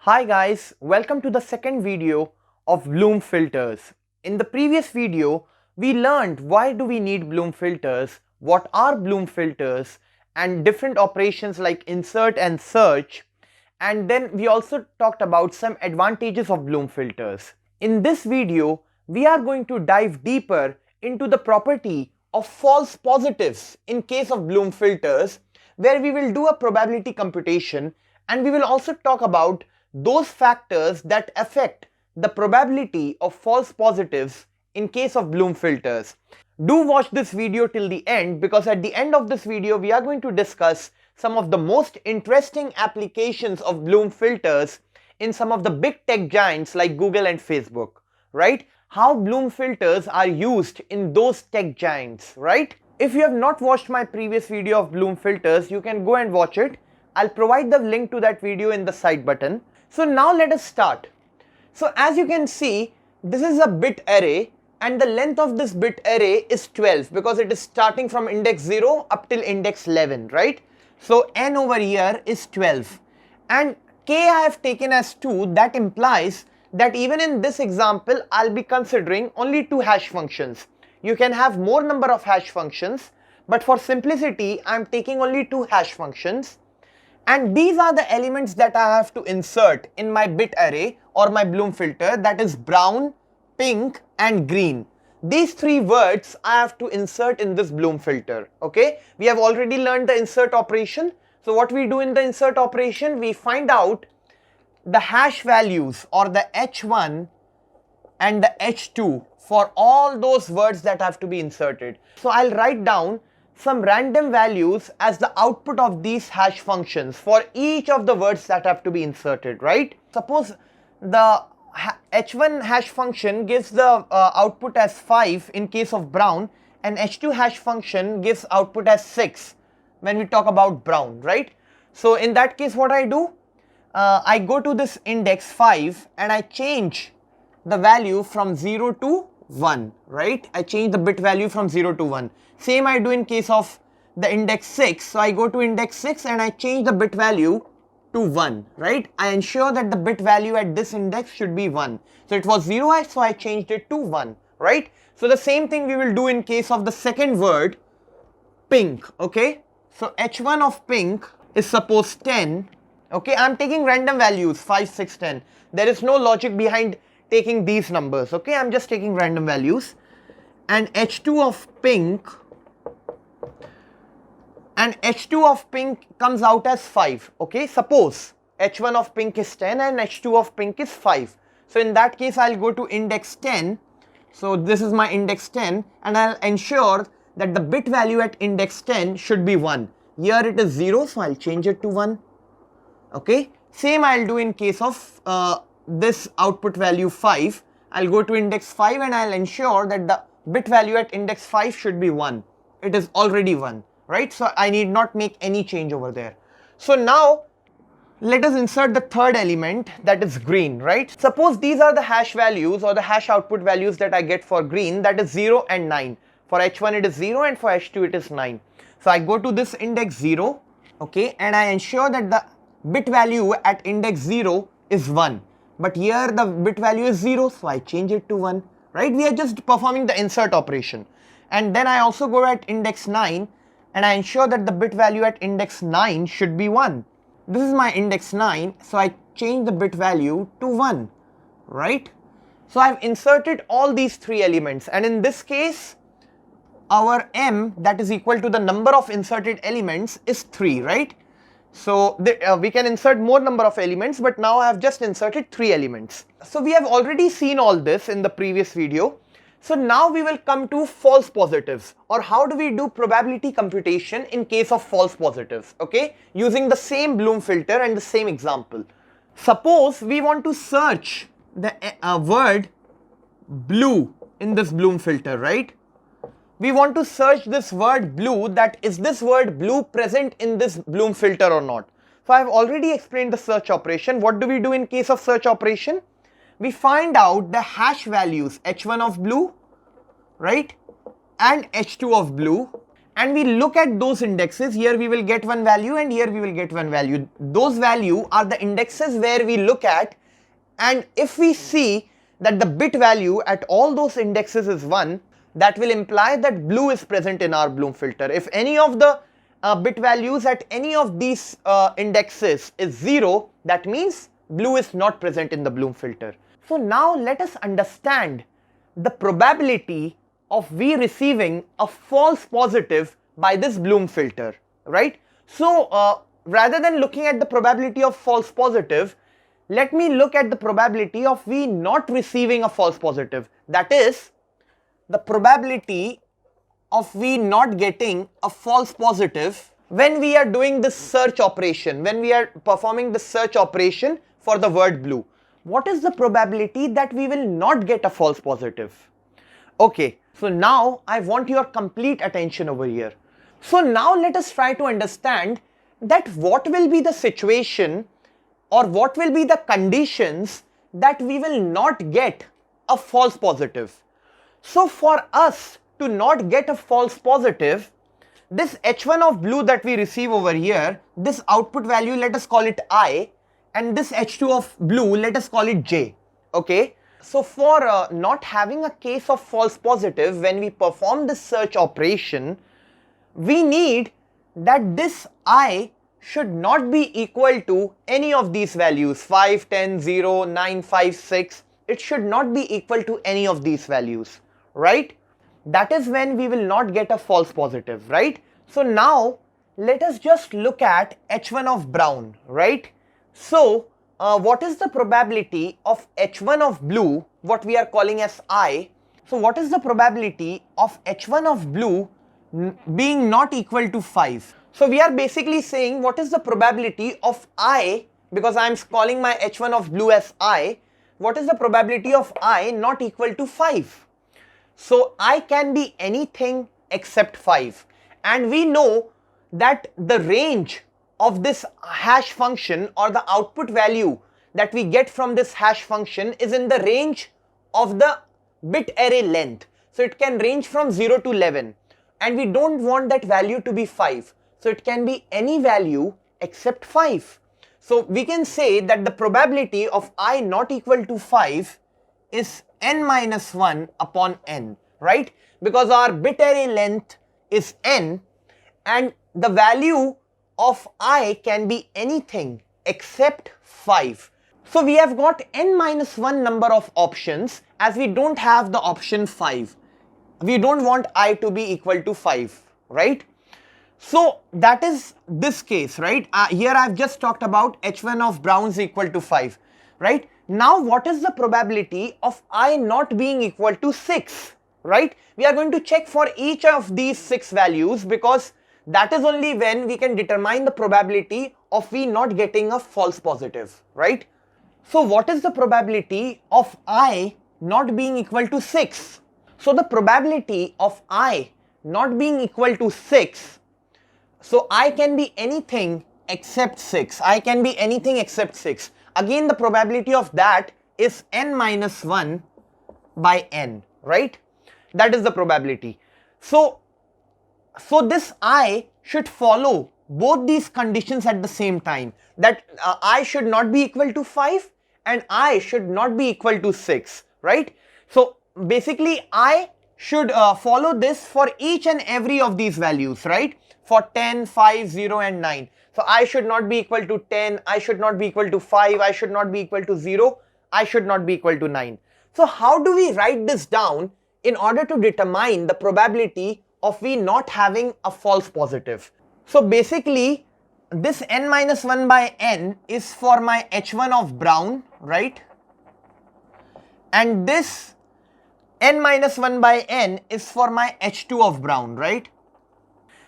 Hi guys, welcome to the second video of Bloom filters. In the previous video, we learned why do we need Bloom filters, what are Bloom filters, and different operations like insert and search. And then we also talked about some advantages of Bloom filters. In this video, we are going to dive deeper into the property of false positives in case of Bloom filters, where we will do a probability computation, and we will also talk about those factors that affect the probability of false positives in case of Bloom filters. Do watch this video till the end, because at the end of this video we are going to discuss some of the most interesting applications of Bloom filters in some of the big tech giants like Google and Facebook, right? How Bloom filters are used in those tech giants, right? If you have not watched my previous video of Bloom filters, you can go and watch it. I'll provide the link to that video in the side button. So now let us start. So as you can see, this is a bit array and the length of this bit array is 12 because it is starting from index 0 up till index 11, right? So n over here is 12 and k I have taken as 2. That implies that even in this example I'll be considering only 2 hash functions. You can have more number of hash functions, but for simplicity I'm taking only 2 hash functions. And these are the elements that I have to insert in my bit array or my Bloom filter, that is brown, pink and green. These 3 words I have to insert in this Bloom filter, okay? We have already learned the insert operation. So what we do in the insert operation, we find out the hash values or the h1 and the h2 for all those words that have to be inserted. So I'll write down some random values as the output of these hash functions for each of the words that have to be inserted, right? Suppose the h1 hash function gives the output as 5 in case of brown, and h2 hash function gives output as 6 when we talk about brown, right? So in that case what I do, I go to this index 5 and I change the value from 0 to 1, right? I change the bit value from 0 to 1. Same I do in case of the index 6. So I go to index 6 and I change the bit value to 1, right? I ensure that the bit value at this index should be 1. So it was 0, so I changed it to 1, right? So the same thing we will do in case of the second word, pink, okay? So h1 of pink is suppose 10, okay? I'm taking random values, 5, 6, 10. There is no logic behind taking these numbers, okay? I'm just taking random values. And h2 of pink comes out as 5, okay? Suppose h1 of pink is 10 and h2 of pink is 5. So in that case I'll go to index 10. So this is my index 10 and I'll ensure that the bit value at index 10 should be 1. Here it is 0, so I'll change it to 1, okay? Same I'll do in case of this output value 5. I'll go to index 5 and I'll ensure that the bit value at index 5 should be 1. It is already 1, right? So I need not make any change over there. So now let us insert the third element, that is green, right? Suppose these are the hash values or the hash output values that I get for green, that is 0 and 9. For h1 it is 0 and for h2 it is 9. So I go to this index 0, okay, and I ensure that the bit value at index 0 is 1. But here the bit value is 0, so I change it to 1, right? We are just performing the insert operation. And then I also go at index 9 and I ensure that the bit value at index 9 should be 1. This is my index 9, so I change the bit value to 1, right? So I've inserted all these 3 elements, and in this case our m, that is equal to the number of inserted elements, is 3, right? So we can insert more number of elements, but now I have just inserted 3 elements. So we have already seen all this in the previous video. So now we will come to false positives, or how do we do probability computation in case of false positives, okay? Using the same Bloom filter and the same example. Suppose we want to search the word blue in this Bloom filter, right? We want to search this word blue, that is this word blue present in this Bloom filter or not. So I have already explained the search operation. What do we do in case of search operation? We find out the hash values h1 of blue, right, and h2 of blue, and we look at those indexes, here we will get one value and here we will get one value. Those value are the indexes where we look at, and if we see that the bit value at all those indexes is 1, that will imply that blue is present in our Bloom filter. If any of the bit values at any of these indexes is 0, that means blue is not present in the Bloom filter. So now let us understand the probability of we receiving a false positive by this Bloom filter, right? So rather than looking at the probability of false positive, let me look at the probability of we not receiving a false positive. That is the probability of we not getting a false positive when we are doing this search operation, when we are performing the search operation for the word blue. What is the probability that we will not get a false positive? Okay, so now I want your complete attention over here. So now let us try to understand that what will be the situation or what will be the conditions that we will not get a false positive. So for us to not get a false positive, this h1 of blue that we receive over here, this output value, let us call it I, and this h2 of blue, let us call it j. Okay, so for not having a case of false positive when we perform this search operation, we need that this I should not be equal to any of these values, 5, 10, 0, 9, 5, 6. It should not be equal to any of these values, right? That is when we will not get a false positive, right? So now let us just look at h1 of brown, right? So what is the probability of h1 of blue, what we are calling as I? So what is the probability of h1 of blue being not equal to 5? So we are basically saying what is the probability of I, because I am calling my h1 of blue as I, what is the probability of I not equal to 5? So I can be anything except 5, and we know that the range of this hash function or the output value that we get from this hash function is in the range of the bit array length. So it can range from 0 to 11, and we don't want that value to be 5. So it can be any value except 5. So we can say that the probability of I not equal to 5 is n minus 1 upon n, right? Because our bit array length is n, and the value of I can be anything except 5. So we have got n minus 1 number of options, as we don't have the option 5. We don't want I to be equal to 5, right? So that is this case, right? Here I've just talked about h1 of brown is equal to 5, right? Now what is the probability of I not being equal to 6, right? We are going to check for each of these 6 values, because that is only when we can determine the probability of we not getting a false positive, right? So what is the probability of I not being equal to 6? So the probability of I not being equal to 6, so I can be anything except 6. I can be anything except 6. Again, the probability of that is n minus 1 by n, right? That is the probability. So this I should follow both these conditions at the same time, that I should not be equal to 5 and I should not be equal to 6, right? So basically I should follow this for each and every of these values, right? For 10, 5, 0 and 9. So I should not be equal to 10, I should not be equal to 5, I should not be equal to 0, I should not be equal to 9. So how do we write this down in order to determine the probability of we not having a false positive? So basically this n minus 1 by n is for my h1 of brown, right? And this n minus 1 by n is for my h2 of brown, right?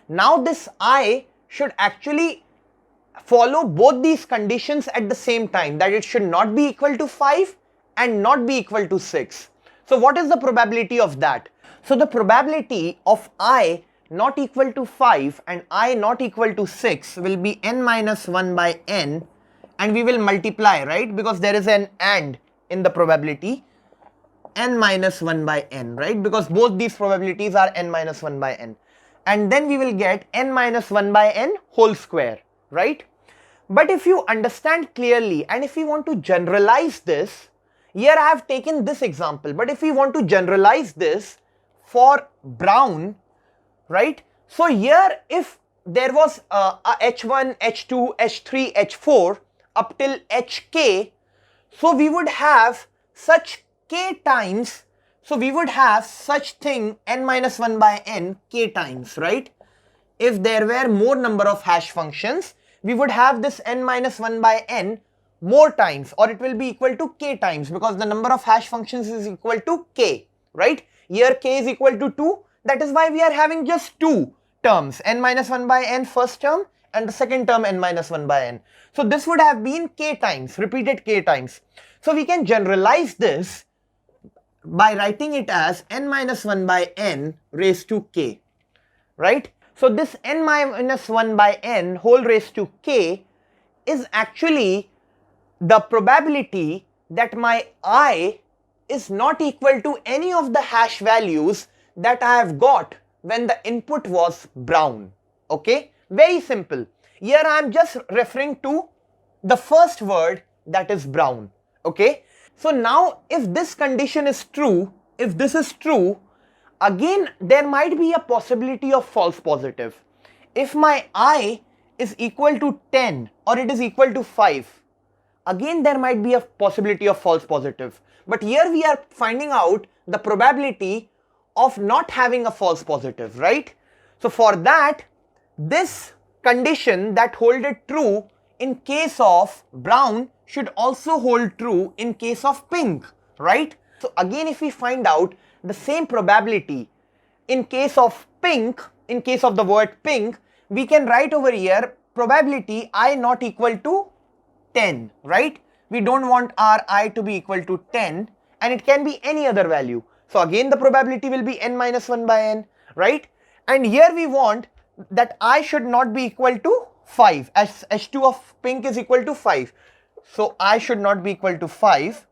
Now this I should actually follow both these conditions at the same time, that it should not be equal to 5 and not be equal to 6. So what is the probability of that? So the probability of I not equal to 5 and I not equal to 6 will be n minus 1 by n, and we will multiply, right? Because there is an and in the probability, n minus 1 by n, right? Because both these probabilities are n minus 1 by n. and then we will get n minus 1 by n whole square, right? But if you understand clearly and if we want to generalize this, here I have taken this example, but if we want to generalize this for Brown, right? So here if there was a h1, h2, h3, h4 up till hk, so we would have such k times, so we would have such thing n minus 1 by n k times, right? If there were more number of hash functions, we would have this n minus 1 by n more times, or it will be equal to k times, because the number of hash functions is equal to k, right? Here k is equal to 2, that is why we are having just two terms, n minus 1 by n first term and the second term n minus 1 by n. So this would have been k times, repeated k times. So we can generalize this by writing it as n minus 1 by n raised to k, right? So this n minus 1 by n whole raised to k is actually the probability that my I is not equal to any of the hash values that I have got when the input was Brown. Okay, very simple. Here I am just referring to the first word, that is Brown. Okay, so now if this condition is true, if this is true, again there might be a possibility of false positive. If my I is equal to 10 or it is equal to 5, again there might be a possibility of false positive. But here we are finding out the probability of not having a false positive, right? So for that, this condition that holded true in case of Brown should also hold true in case of Pink, right? So again, if we find out the same probability in case of Pink, in case of the word Pink, we can write over here probability I not equal to 10, right? We don't want our I to be equal to 10, and it can be any other value. So again the probability will be n minus 1 by n, right? And here we want that I should not be equal to 5, as h2 of Pink is equal to 5. So I should not be equal to 5,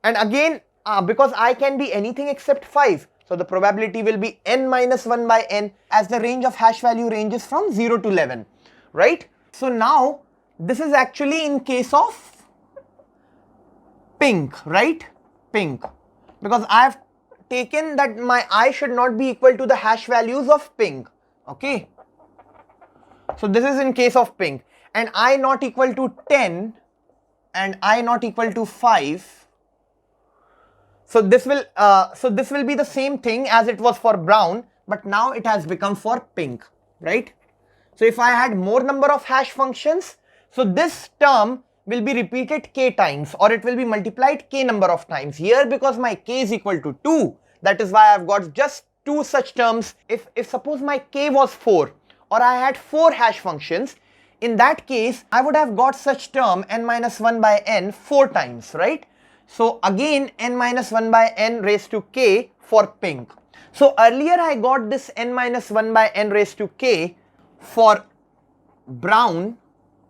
and again because I can be anything except 5, so the probability will be n minus 1 by n, as the range of hash value ranges from 0 to 11, right? So now this is actually in case of Pink, right? Pink, because I have taken that my I should not be equal to the hash values of Pink. Okay, so this is in case of Pink, and I not equal to 10 and I not equal to 5. So this will be the same thing as it was for Brown, but now it has become for Pink, right? So if I had more number of hash functions, so this term will be repeated k times, or it will be multiplied k number of times. Here, because my k is equal to 2, that is why I have got just two such terms. If suppose my k was 4, or I had 4 hash functions, in that case I would have got such term n minus 1 by n 4 times, right? So again n minus 1 by n raised to k for Pink. So earlier I got this n minus 1 by n raised to k for Brown,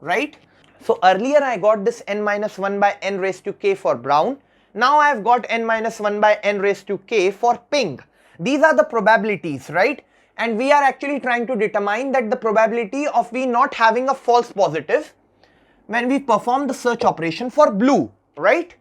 right? So earlier I got this n minus 1 by n raised to k for Brown. Now I have got n minus 1 by n raised to k for Pink. These are the probabilities, right? And we are actually trying to determine that the probability of we not having a false positive when we perform the search operation for blue, right?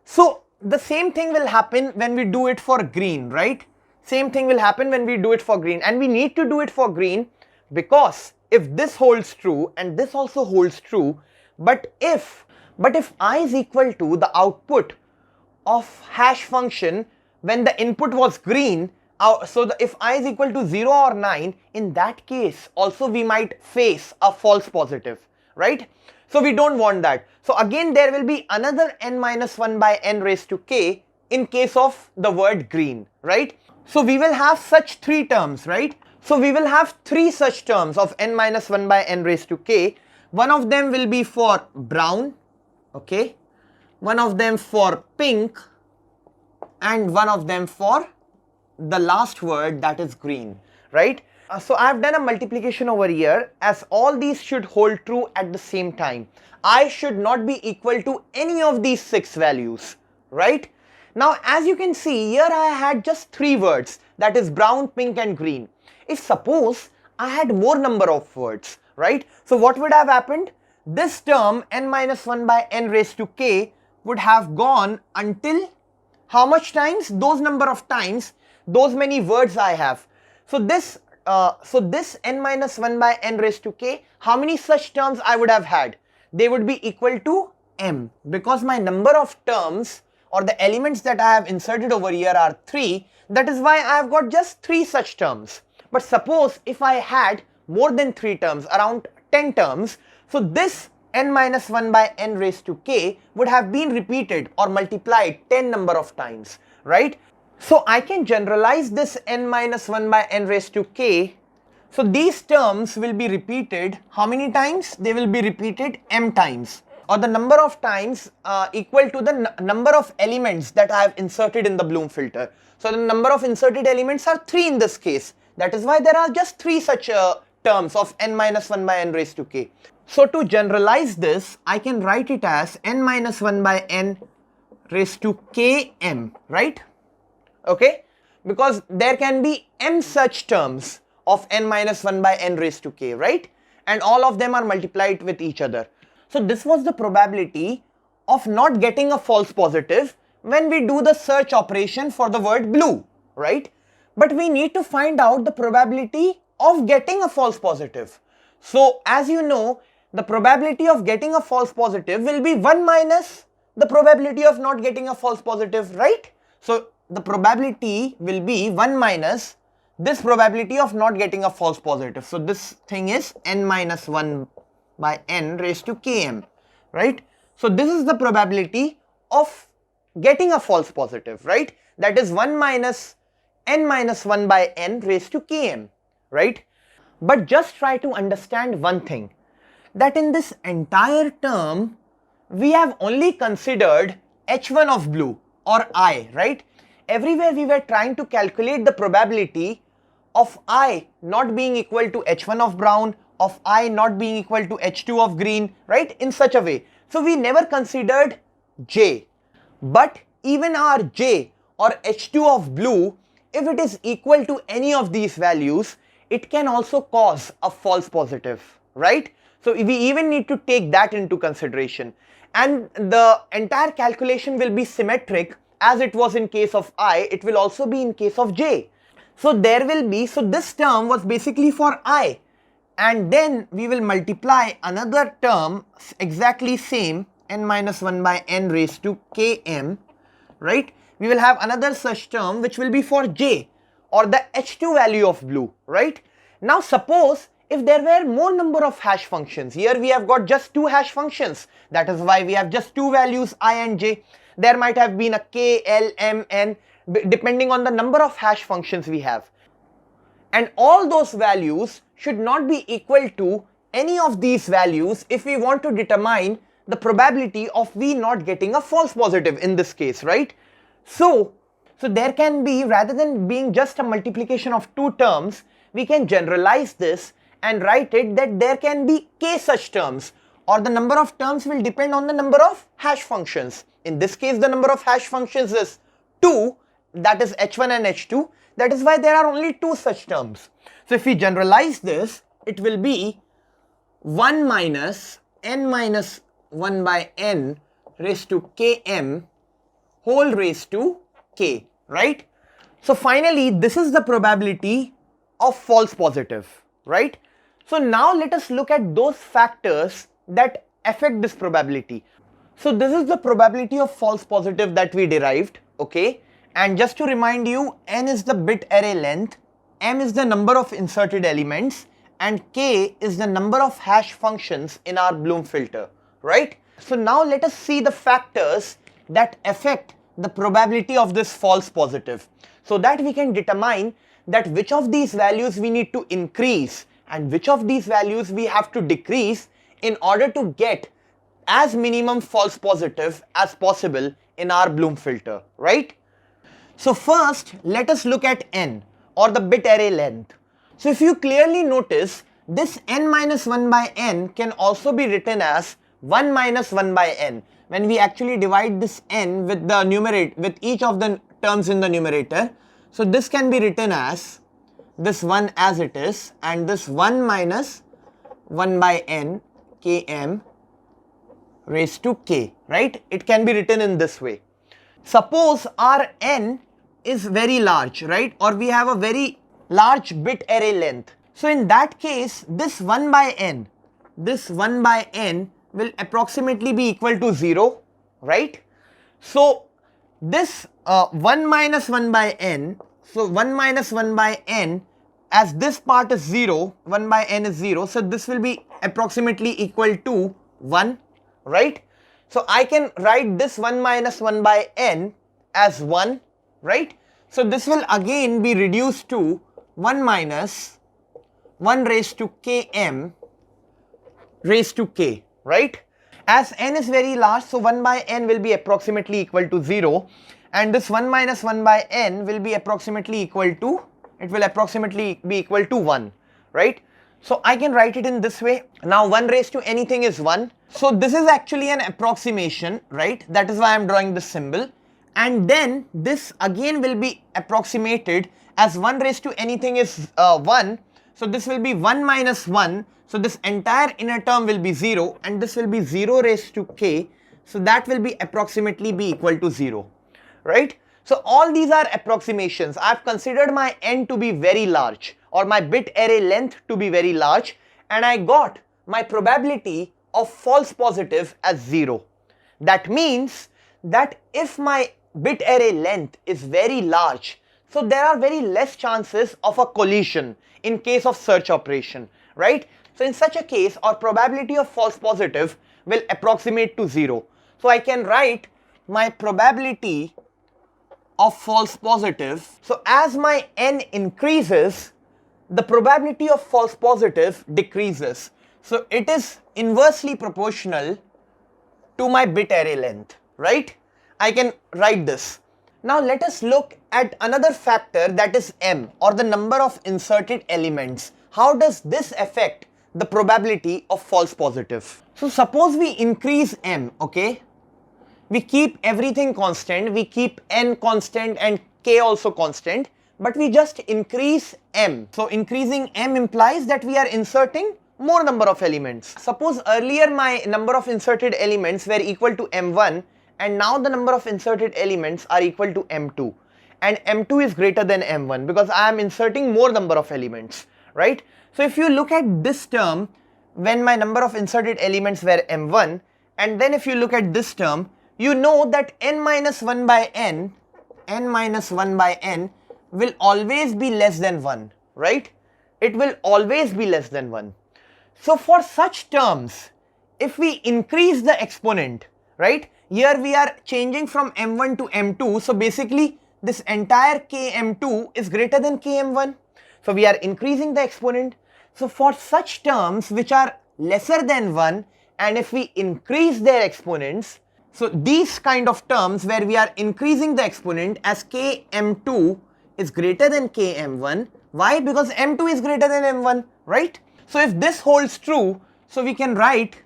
So the same thing will happen when we do it for green, right? Same thing will happen when we do it for green, and we need to do it for green because if this holds true and this also holds true, but if I is equal to the output of hash function when the input was green, if I is equal to 0 or 9, in that case also we might face a false positive, right? So we don't want that. So again there will be another n minus 1 by n raised to k in case of the word green, right? So we will have such 3 terms, right? So we will have 3 such terms of n minus 1 by n raised to k. One of them will be for Brown, okay? One of them for Pink, and one of them for the last word, that is green, right? So I have done a multiplication over here, as all these should hold true at the same time. I should not be equal to any of these 6 values, right? Now as you can see here, I had just 3 words, that is brown, pink and green. If suppose I had more number of words, right? So what would have happened? This term n minus 1 by n raised to k would have gone until how much times? Those number of times, those many words I have. So this n minus 1 by n raised to k, how many such terms I would have had? They would be equal to m, because my number of terms or the elements that I have inserted over here are 3. That is why I have got just 3 such terms. But suppose if I had more than 3 terms, around 10 terms, so this n minus 1 by n raised to k would have been repeated or multiplied 10 number of times, right? So I can generalize this n minus 1 by n raised to k. So these terms will be repeated how many times? They will be repeated m times, or the number of times equal to the number of elements that I have inserted in the Bloom filter. So the number of inserted elements are 3 in this case. That is why there are just 3 such terms of n minus 1 by n raised to k. So to generalize this, I can write it as n minus 1 by n raised to km, right? Okay, because there can be m such terms of n minus 1 by n raised to k, right? And all of them are multiplied with each other. So this was the probability of not getting a false positive when we do the search operation for the word blue, right? But we need to find out the probability of getting a false positive. So as you know, the probability of getting a false positive will be 1 minus the probability of not getting a false positive, right? So the probability will be 1 minus this probability of not getting a false positive. So this thing is n minus 1 by n raised to km, right? So this is the probability of getting a false positive, right? That is 1 minus n minus 1 by n raised to km, right? But just try to understand one thing, that in this entire term, we have only considered h1 of blue or I, right? Everywhere we were trying to calculate the probability of I not being equal to h1 of brown, of I not being equal to h2 of green, right? In such a way. So we never considered j. But even our j or h2 of blue, if it is equal to any of these values, it can also cause a false positive, right? So we even need to take that into consideration. And the entire calculation will be symmetric as it was in case of I, it will also be in case of j. So there will be, so this term was basically for I. And then we will multiply another term exactly same, n minus 1 by n raised to km, right? We will have another such term which will be for j, or the h2 value of blue, right? Now suppose if there were more number of hash functions, here we have got just 2 hash functions, that is why we have just 2 values I and j. There might have been a k, l, m, n, depending on the number of hash functions we have. And all those values should not be equal to any of these values if we want to determine the probability of we not getting a false positive in this case, right? So there can be, rather than being just a multiplication of 2 terms, we can generalize this and write it that there can be k such terms, or the number of terms will depend on the number of hash functions. In this case, the number of hash functions is 2, that is h1 and h2. That is why there are only 2 such terms. So if we generalize this, it will be 1 minus n minus 1 by n raised to km whole raised to k, right? So finally, this is the probability of false positive, right? So now let us look at those factors that affect this probability. So this is the probability of false positive that we derived, okay? And just to remind you, n is the bit array length, m is the number of inserted elements, and k is the number of hash functions in our Bloom filter, right? So now let us see the factors that affect the probability of this false positive, so that we can determine that which of these values we need to increase and which of these values we have to decrease in order to get as minimum false positive as possible in our Bloom filter, right? So first, let us look at n, or the bit array length. So if you clearly notice, this n minus 1 by n can also be written as 1 minus 1 by n, when we actually divide this n with the numerator, with each of the terms in the numerator. So this can be written as this 1 as it is, and this 1 minus 1 by n km raised to k, right? It can be written in this way. Suppose our n is very large, right? Or we have a very large bit array length. So in that case, this 1 by n will approximately be equal to 0, right? So this 1 minus 1 by n, so 1 minus 1 by n, as this part is 0, 1 by n is 0, so this will be approximately equal to 1, right? So I can write this 1 minus 1 by n as 1, right? So this will again be reduced to 1 minus 1 raised to km raised to k, right? As n is very large, so 1 by n will be approximately equal to 0, and this 1 minus 1 by n will be approximately equal to, it will approximately be equal to 1, right? So I can write it in this way. Now 1 raised to anything is 1. So this is actually an approximation, right? That is why I am drawing this symbol. And then this again will be approximated as 1 raised to anything is 1. So this will be 1 minus 1. So this entire inner term will be 0, and this will be 0 raised to k. So that will be approximately be equal to 0, right? So all these are approximations. I have considered my n to be very large, or my bit array length to be very large, and I got my probability of false positive as 0. That means that if my bit array length is very large, so there are very less chances of a collision in case of search operation, right? So in such a case, our probability of false positive will approximate to 0. So I can write my probability of false positive. So as my n increases, the probability of false positive decreases. So it is inversely proportional to my bit array length, right? I can write this. Now let us look at another factor, that is m, or the number of inserted elements. How does this affect the probability of false positive? So suppose we increase m, okay? We keep everything constant, we keep n constant and k also constant, but we just increase m. So increasing m implies that we are inserting more number of elements. Suppose earlier my number of inserted elements were equal to m1, and now the number of inserted elements are equal to m2, and m2 is greater than m1 because I am inserting more number of elements, right? So if you look at this term, when my number of inserted elements were m1, and then if you look at this term, you know that n minus 1 by n will always be less than 1, right? It will always be less than 1. So for such terms, if we increase the exponent, right? Here we are changing from m1 to m2, so basically this entire km2 is greater than km1. So we are increasing the exponent. So for such terms which are lesser than 1, and if we increase their exponents, so these kind of terms where we are increasing the exponent as km2 is greater than km1. Why? Because m2 is greater than m1, right? So if this holds true, so we can write,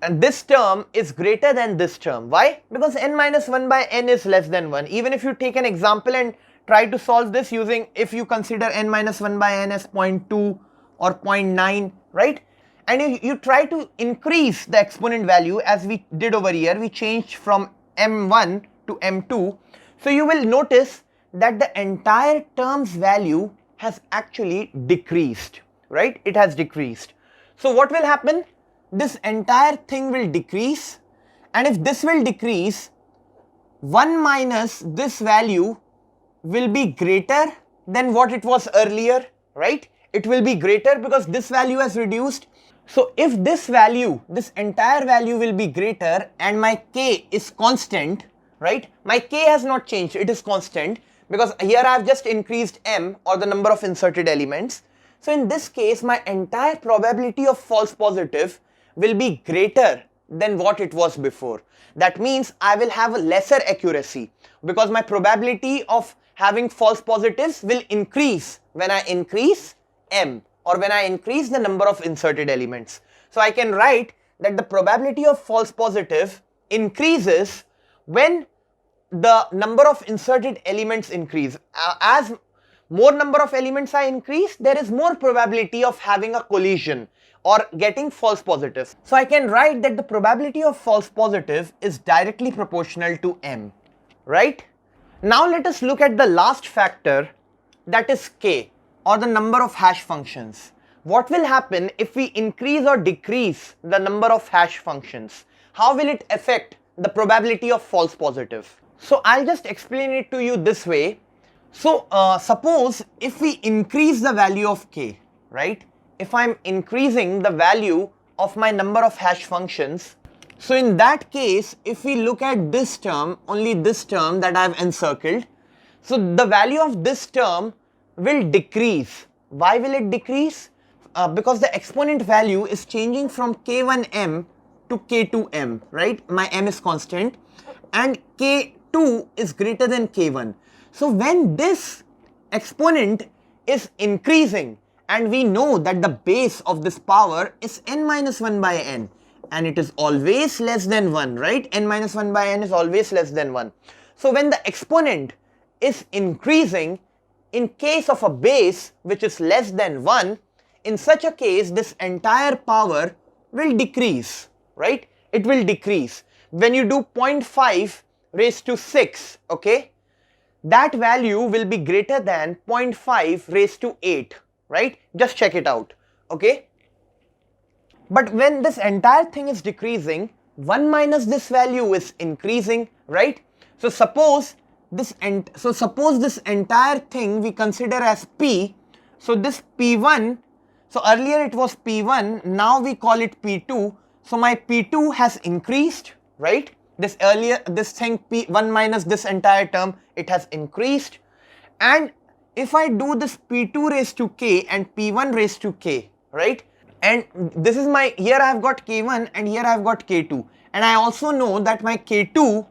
and this term is greater than this term. Why? Because n minus 1 by n is less than 1. Even if you take an example and try to solve this using, if you consider n minus 1 by n as 0.2 or 0.9, right? And you try to increase the exponent value as we did over here, we changed from m1 to m2. So you will notice that the entire term's value has actually decreased, right? It has decreased. So what will happen? This entire thing will decrease, and if this will decrease, 1 minus this value will be greater than what it was earlier, right? It will be greater because this value has reduced. So if this value, this entire value will be greater, and my k is constant, right? My k has not changed, it is constant, because here I have just increased m, or the number of inserted elements. So in this case, my entire probability of false positive will be greater than what it was before. That means I will have a lesser accuracy, because my probability of having false positives will increase when I increase m, or when I increase the number of inserted elements. So I can write that the probability of false positive increases when the number of inserted elements increase. As more number of elements are increased, there is more probability of having a collision or getting false positive. So I can write that the probability of false positive is directly proportional to m, right? Now let us look at the last factor, that is k, or the number of hash functions. What will happen if we increase or decrease the number of hash functions? How will it affect the probability of false positive? So I'll just explain it to you this way. So suppose if we increase the value of k, right? If I'm increasing the value of my number of hash functions, so in that case, if we look at this term, only this term that I've encircled, so the value of this term will decrease. Why will it decrease? Because the exponent value is changing from k1m to k2m, right? My m is constant and k2 is greater than k1. So when this exponent is increasing, and we know that the base of this power is n minus 1 by n, and it is always less than 1, right? N minus 1 by n is always less than 1. So when the exponent is increasing, in case of a base which is less than 1, in such a case this entire power will decrease, right? It will decrease. When you do 0.5 raised to 6, okay, that value will be greater than 0.5 raised to 8, right? Just check it out, okay? But when this entire thing is decreasing, 1 minus this value is increasing, right? So suppose this entire thing we consider as p. So this p1, so earlier it was p1, now we call it p2. So my p2 has increased, right? This thing p1 minus this entire term, it has increased. And if I do this p2 raised to k and p1 raised to k, right? And this is my, here I have got k1 and here I have got k2. And I also know that my k2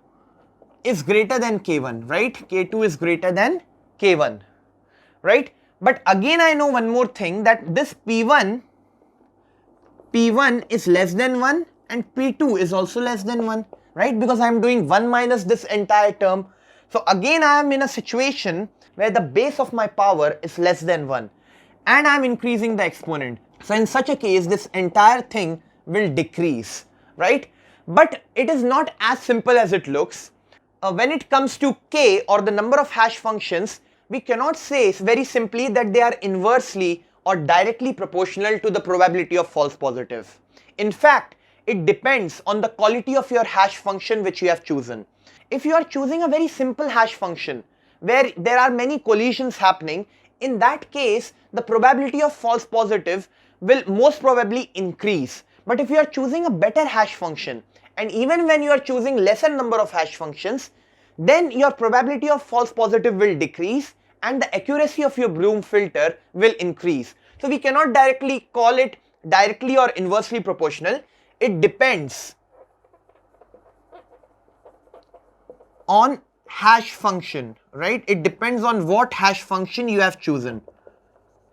is greater than k1, right? k2 is greater than k1, right? But again I know one more thing, that this p1 is less than 1 and p2 is also less than 1, right? Because I am doing 1 minus this entire term. So again I am in a situation where the base of my power is less than 1 and I am increasing the exponent. So in such a case this entire thing will decrease, right? But it is not as simple as it looks. When it comes to k, or the number of hash functions, we cannot say very simply that they are inversely or directly proportional to the probability of false positive. In fact, it depends on the quality of your hash function which you have chosen. If you are choosing a very simple hash function where there are many collisions happening, in that case the probability of false positive will most probably increase. But if you are choosing a better hash function, and even when you are choosing lesser number of hash functions, then your probability of false positive will decrease and the accuracy of your Bloom filter will increase. So we cannot directly call it directly or inversely proportional. It depends on hash function, right? It depends on what hash function you have chosen,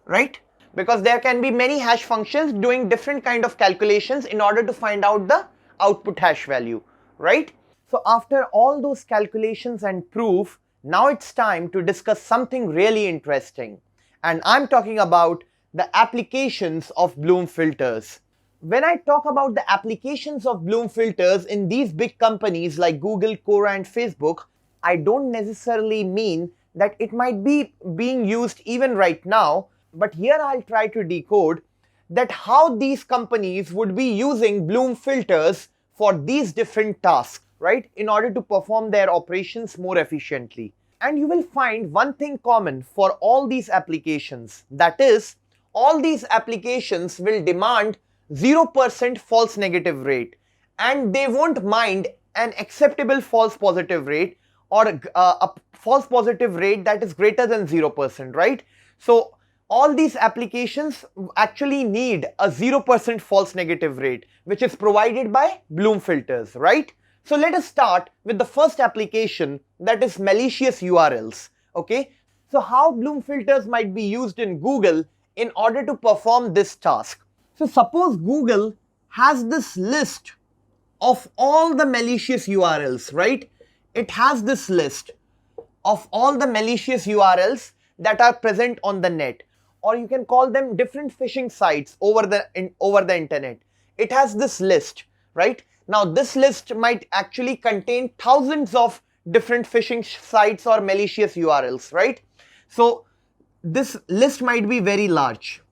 right? Because there can be many hash functions doing different kind of calculations in order to find out the output hash value, right? So after all those calculations and proof, now it's time to discuss something really interesting. And I'm talking about the applications of Bloom filters. When I talk about the applications of Bloom filters in these big companies like Google, Quora and Facebook, I don't necessarily mean that it might be being used even right now, but here I'll try to decode that how these companies would be using Bloom filters for these different tasks, right, in order to perform their operations more efficiently. And you will find one thing common for all these applications, that is, all these applications will demand 0% false negative rate, and they won't mind an acceptable false positive rate or a false positive rate that is greater than 0%, right? So all these applications actually need a 0% false negative rate, which is provided by Bloom filters, right? So let us start with the first application, that is malicious URLs, okay? So how Bloom filters might be used in Google in order to perform this task. So suppose Google has this list of all the malicious URLs, right? It has this list of all the malicious URLs that are present on the net, or you can call them different phishing sites over the internet. It has this list, right? Now this list might actually contain thousands of different phishing sites or malicious URLs, right? So this list might be very large,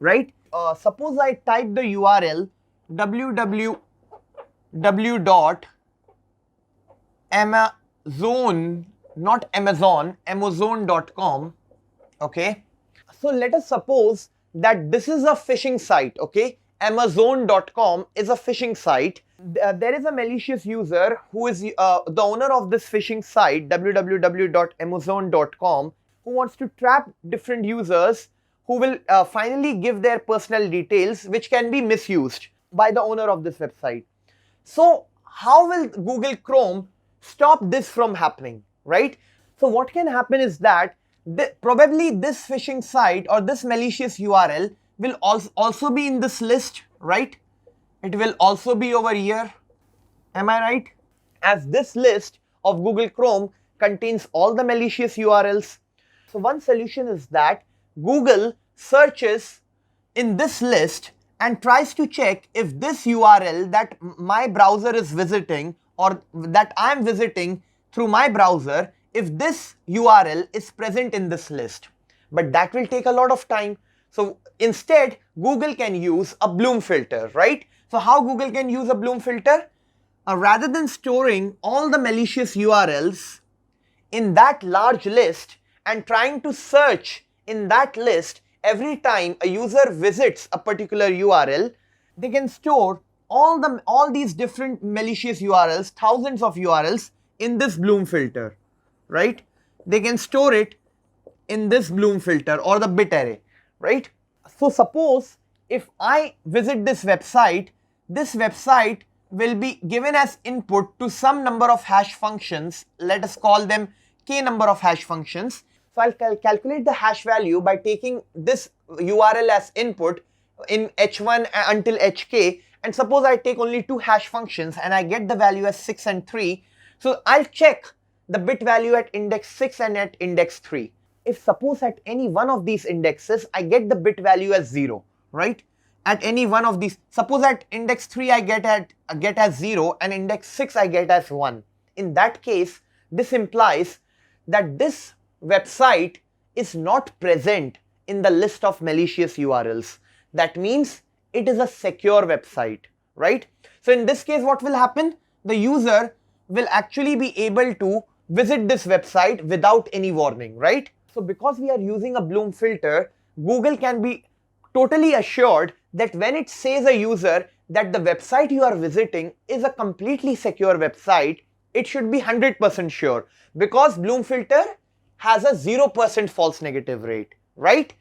right? Suppose I type the URL www.amazon, not Amazon, amazon.com, okay? So let us suppose that this is a phishing site, okay? Amazon.com is a phishing site. There is a malicious user who is the owner of this phishing site, www.amazon.com, who wants to trap different users who will finally give their personal details, which can be misused by the owner of this website. So how will Google Chrome stop this from happening, right? So what can happen is that probably this phishing site or this malicious URL will also be in this list, right? It will also be over here. Am I right? As this list of Google Chrome contains all the malicious URLs. So one solution is that Google searches in this list and tries to check if this URL that my browser is visiting or that I am visiting through my browser, if this URL is present in this list. But that will take a lot of time. So instead, Google can use a Bloom filter, right? So how Google can use a Bloom filter? Rather than storing all the malicious URLs in that large list and trying to search in that list every time a user visits a particular URL, they can store all these different malicious URLs, thousands of URLs, in this Bloom filter, right? They can store it in this Bloom filter or the bit array, right? So suppose if I visit this website will be given as input to some number of hash functions. Let us call them k number of hash functions. So I'll calculate the hash value by taking this URL as input in h1 until hk, and suppose I take only 2 hash functions and I get the value as 6 and 3. So I'll check the bit value at index 6 and at index 3. If suppose at any one of these indexes I get the bit value as 0, right? At any one of these, suppose at index 3 I get as 0 and index 6 I get as 1. In that case, this implies that this website is not present in the list of malicious URLs. That means it is a secure website, right? So in this case, what will happen? The user will actually be able to visit this website without any warning, right? So because we are using a Bloom filter, Google can be totally assured that when it says a user that the website you are visiting is a completely secure website, it should be 100% sure, because Bloom filter has a 0% false negative rate, right?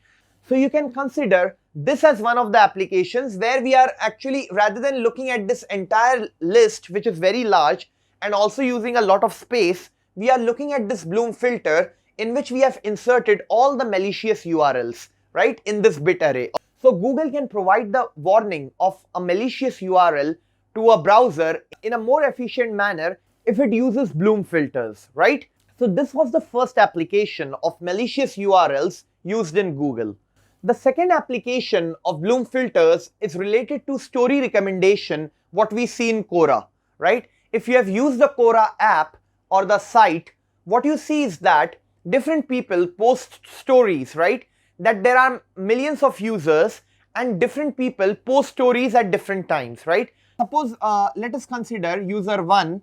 So you can consider this as one of the applications where we are actually, rather than looking at this entire list, which is very large and also using a lot of space, we are looking at this Bloom filter in which we have inserted all the malicious URLs, right, in this bit array. So Google can provide the warning of a malicious URL to a browser in a more efficient manner if it uses Bloom filters, right? So this was the first application of malicious URLs used in Google. The second application of Bloom filters is related to story recommendation, what we see in Quora, right? If you have used the Quora app or the site, what you see is that different people post stories, right? That there are millions of users and different people post stories at different times, right? Suppose let us consider user 1,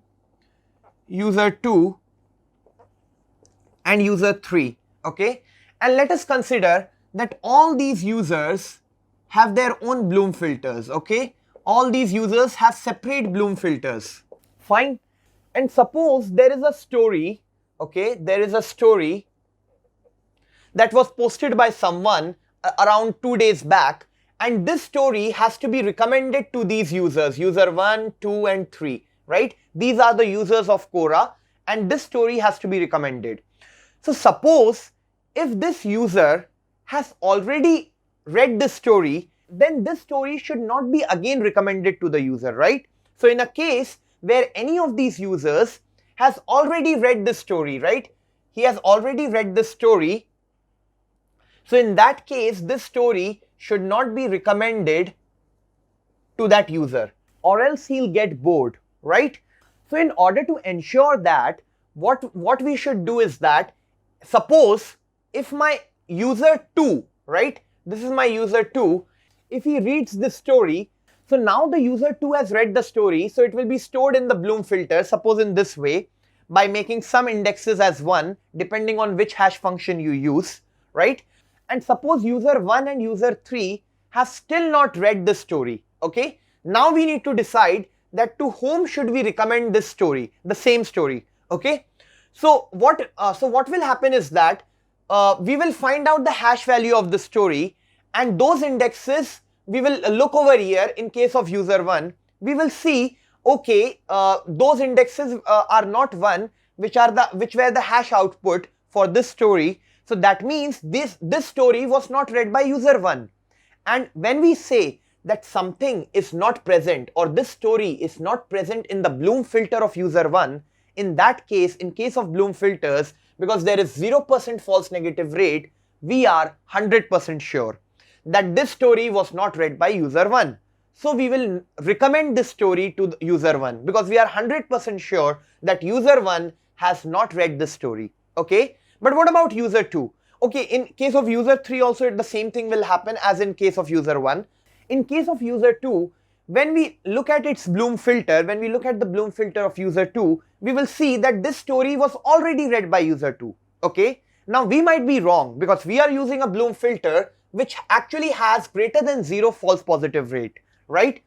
user 2 and user 3, okay? And let us consider that all these users have their own Bloom filters, okay? All these users have separate Bloom filters, fine? And suppose there is a story, okay? There is a story that was posted by someone around 2 days back, and this story has to be recommended to these users, user 1, 2 and 3, right? These are the users of Quora, and this story has to be recommended. So suppose if this user has already read this story, then this story should not be again recommended to the user, right? So in a case where any of these users has already read this story, right? He has already read this story. So in that case, this story should not be recommended to that user, or else he'll get bored, right? So in order to ensure that, what we should do is that, suppose if my user 2, right? This is my user 2. If he reads this story, so now the user 2 has read the story, so it will be stored in the Bloom filter, suppose in this way, by making some indexes as 1, depending on which hash function you use, right? And suppose user 1 and user 3 has still not read this story, okay? Now we need to decide that to whom should we recommend this story, the same story, okay? So what will happen is that we will find out the hash value of the story, and those indexes we will look over here. In case of user 1, we will see, okay, those indexes are not 1, which were the hash output for this story. So that means this story was not read by user 1. And when we say that something is not present, or this story is not present in the Bloom filter of user 1, in that case, in case of Bloom filters, because there is 0% false negative rate, we are 100% sure that this story was not read by user 1. So we will recommend this story to the user 1, because we are 100% sure that user 1 has not read this story, okay? But what about user 2? Okay, in case of user 3 also the same thing will happen as in case of user 1. In case of user 2, when we look at its Bloom filter, when we look at the Bloom filter of user 2, we will see that this story was already read by user 2, okay? Now we might be wrong, because we are using a Bloom filter which actually has greater than 0 false positive rate, right?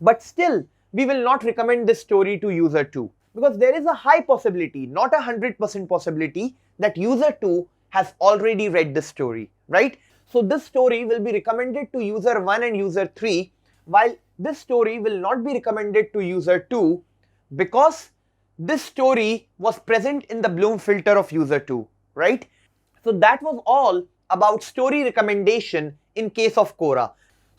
But still, we will not recommend this story to user 2, because there is a high possibility, not 100% possibility, that user 2 has already read this story, right? So this story will be recommended to user 1 and user 3, while this story will not be recommended to user 2, because this story was present in the Bloom filter of user 2, right? So that was all about story recommendation in case of Quora.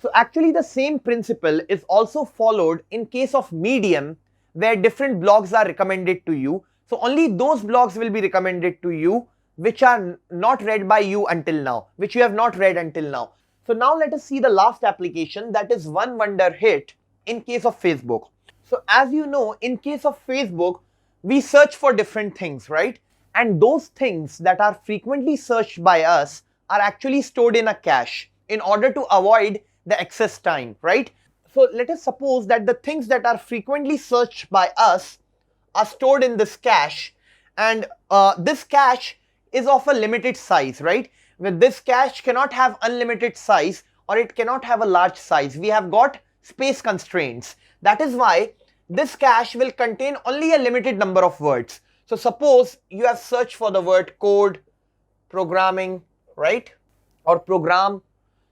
So actually the same principle is also followed in case of Medium, where different blogs are recommended to you. So only those blogs will be recommended to you which are not read by you until now, which you have not read until now. So now let us see the last application, that is one wonder hit in case of Facebook. So as you know, in case of Facebook, we search for different things, right? And those things that are frequently searched by us are actually stored in a cache in order to avoid the excess time, right? So let us suppose that the things that are frequently searched by us are stored in this cache, and this cache is of a limited size, right? With this cache cannot have unlimited size, or it cannot have a large size. We have got space constraints. That is why this cache will contain only a limited number of words. So suppose you have searched for the word code, programming, right? Or program.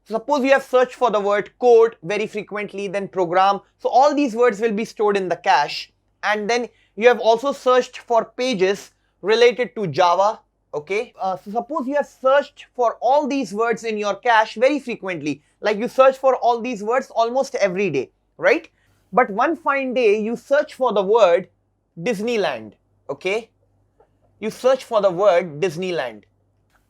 So suppose you have searched for the word code very frequently, then program. So all these words will be stored in the cache. And then you have also searched for pages related to Java. Okay, so suppose you have searched for all these words in your cache very frequently, like you search for all these words almost every day, right? But one fine day you search for the word Disneyland, okay? You search for the word Disneyland.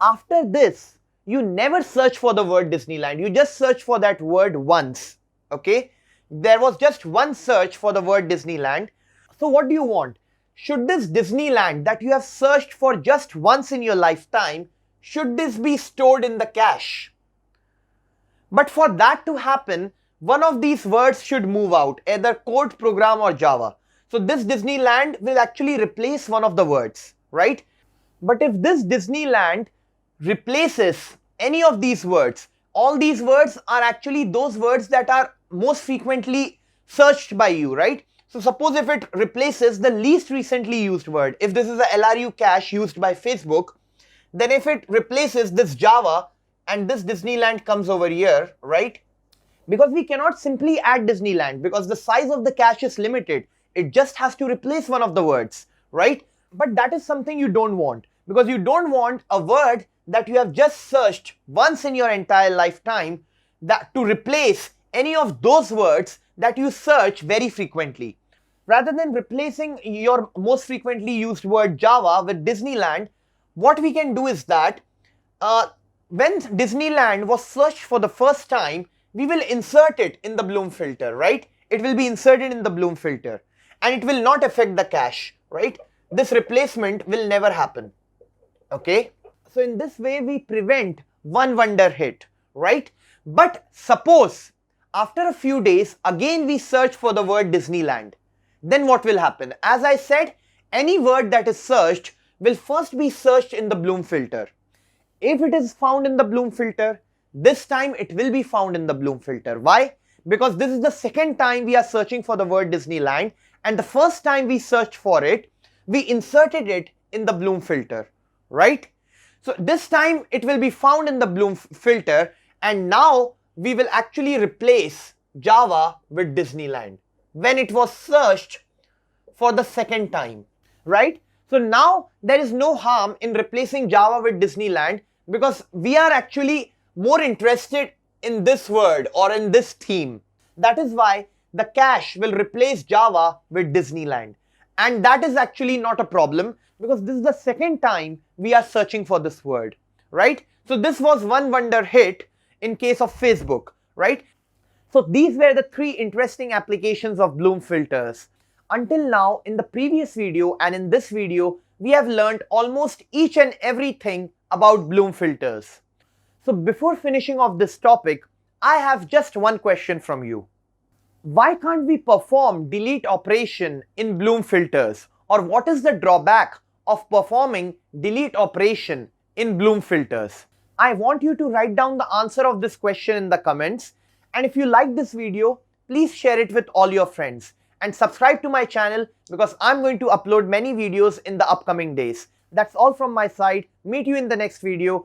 After this, you never search for the word Disneyland, you just search for that word once, okay? There was just one search for the word Disneyland. So what do you want? Should this Disneyland that you have searched for just once in your lifetime, should this be stored in the cache? But for that to happen, one of these words should move out, either code, program, or Java. So this Disneyland will actually replace one of the words, right? But if this Disneyland replaces any of these words, all these words are actually those words that are most frequently searched by you, right? So suppose if it replaces the least recently used word, if this is a LRU cache used by Facebook, then if it replaces this Java and this Disneyland comes over here, right? Because we cannot simply add Disneyland because the size of the cache is limited. It just has to replace one of the words, right? But that is something you don't want, because you don't want a word that you have just searched once in your entire lifetime that to replace any of those words that you search very frequently. Rather than replacing your most frequently used word Java with Disneyland, what we can do is that when Disneyland was searched for the first time, we will insert it in the Bloom filter, right? It will be inserted in the Bloom filter and it will not affect the cache, right? This replacement will never happen, okay? So in this way, we prevent one wonder hit, right? But suppose after a few days, again we search for the word Disneyland. Then what will happen? As I said, any word that is searched will first be searched in the Bloom filter. If it is found in the Bloom filter, this time it will be found in the Bloom filter. Why? Because this is the second time we are searching for the word Disneyland, and the first time we searched for it, we inserted it in the Bloom filter, right? So this time it will be found in the Bloom filter, and now we will actually replace Java with Disneyland when it was searched for the second time, right? So now there is no harm in replacing Java with Disneyland because we are actually more interested in this word or in this theme. That is why the cache will replace Java with Disneyland. And that is actually not a problem because this is the second time we are searching for this word, right? So this was one wonder hit in case of Facebook, right? So these were the three interesting applications of Bloom filters. Until now, in the previous video and in this video, we have learned almost each and everything about Bloom filters. So before finishing off this topic, I have just one question from you. Why can't we perform delete operation in Bloom filters? Or what is the drawback of performing delete operation in Bloom filters? I want you to write down the answer of this question in the comments. And if you like this video, please share it with all your friends. And subscribe to my channel because I'm going to upload many videos in the upcoming days. That's all from my side. Meet you in the next video.